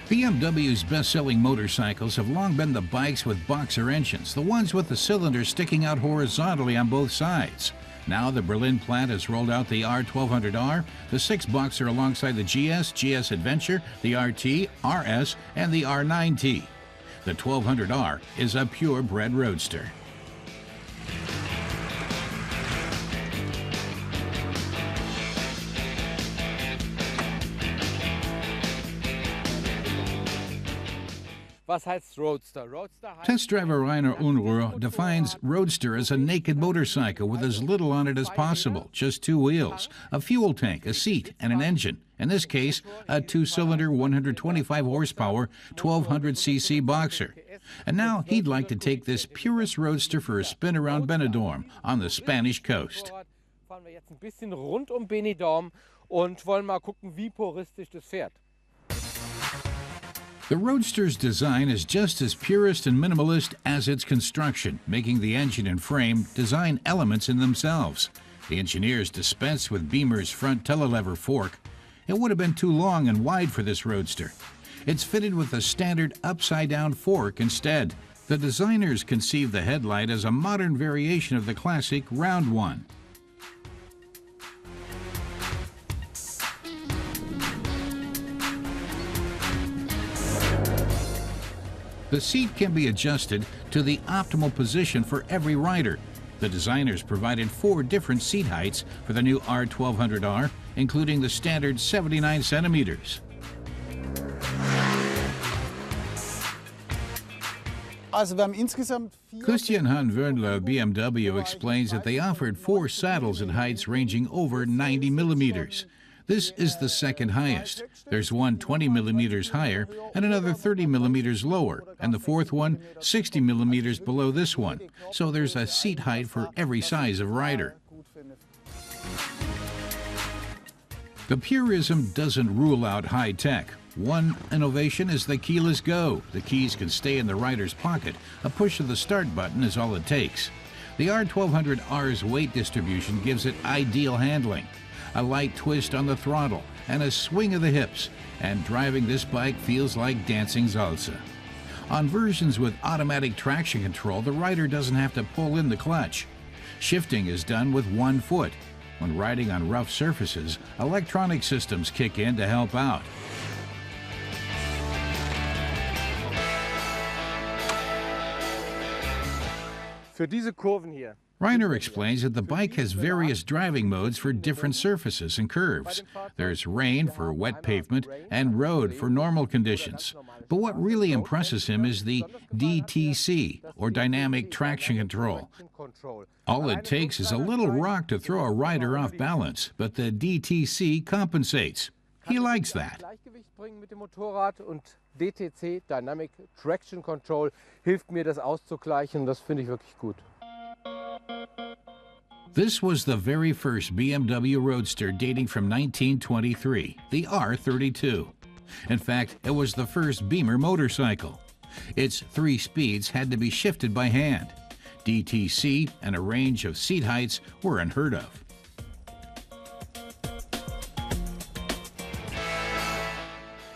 BMW's best-selling motorcycles have long been the bikes with boxer engines, the ones with the cylinders sticking out horizontally on both sides. Now the Berlin plant has rolled out the R1200R, the six-boxer alongside the GS, GS Adventure, the RT, RS, and the R9T. The 1200R is a purebred roadster. Was heißt roadster? Test driver Rainer Unruh defines roadster as a naked motorcycle with as little on it as possible, just two wheels, a fuel tank, a seat, and an engine. In this case, a two-cylinder, 125 horsepower, 1200cc boxer. And now he'd like to take this purest roadster for a spin around Benidorm on the Spanish coast. Fahren wir jetzt ein bisschen rund Benidorm und wollen mal gucken, wie puristisch das fährt. The Roadster's design is just as purist and minimalist as its construction, making the engine and frame design elements in themselves. The engineers dispensed with Beamer's front telelever fork. It would have been too long and wide for this Roadster. It's fitted with a standard upside-down fork instead. The designers conceived the headlight as a modern variation of the classic round one. The seat can be adjusted to the optimal position for every rider. The designers provided 4 different seat heights for the new R1200R, including the standard 79 centimeters. Christian Hanwörnler BMW explains that they offered 4 saddles at heights ranging over 90 millimeters. This is the second highest. There's one 20 millimeters higher and another 30 millimeters lower, and the fourth one 60 millimeters below this one. So there's a seat height for every size of rider. The purism doesn't rule out high tech. One innovation is the keyless go. The keys can stay in the rider's pocket. A push of the start button is all it takes. The R1200R's weight distribution gives it ideal handling. A light twist on the throttle and a swing of the hips, and driving this bike feels like dancing salsa. On versions with automatic traction control, the rider doesn't have to pull in the clutch. Shifting is done with one foot. When riding on rough surfaces, electronic systems kick in to help out. Für diese Kurven hier. Rainer explains that the bike has various driving modes for different surfaces and curves. There's rain for wet pavement and road for normal conditions. But what really impresses him is the DTC, or dynamic traction control. All it takes is a little rock to throw a rider off balance, but the DTC compensates. He likes that. Mit dem Motorrad und DTC, Dynamic Traction Control, hilft mir das auszugleichen. Das finde ich wirklich gut. This was the very first BMW Roadster dating from 1923, the R32. In fact, it was the first Beamer motorcycle. Its 3 speeds had to be shifted by hand. DTC and a range of seat heights were unheard of.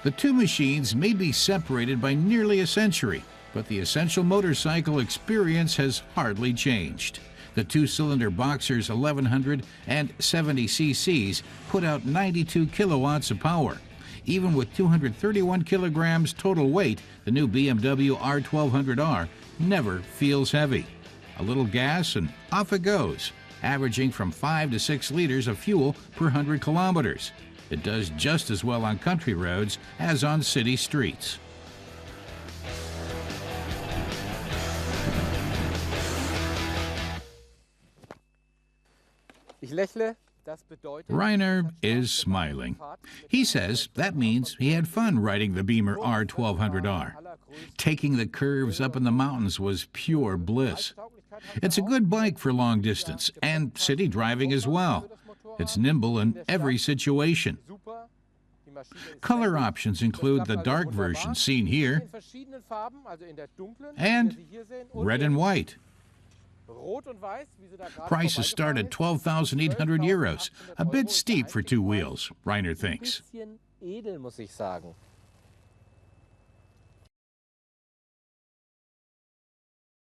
The two machines may be separated by nearly a century, but the essential motorcycle experience has hardly changed. The two-cylinder Boxer's 1170 cc's put out 92 kilowatts of power. Even with 231 kilograms total weight, the new BMW R1200R never feels heavy. A little gas and off it goes, averaging from 5 to 6 liters of fuel per 100 kilometers. It does just as well on country roads as on city streets. Ich lächle. Rainer is smiling. He says that means he had fun riding the Beamer R1200R. Taking the curves up in the mountains was pure bliss. It's a good bike for long distance and city driving as well. It's nimble in every situation. Color options include the dark version seen here and red and white. Prices start at 12,800 euros, a bit steep for two wheels, Rainer thinks. Edel, muss ich sagen.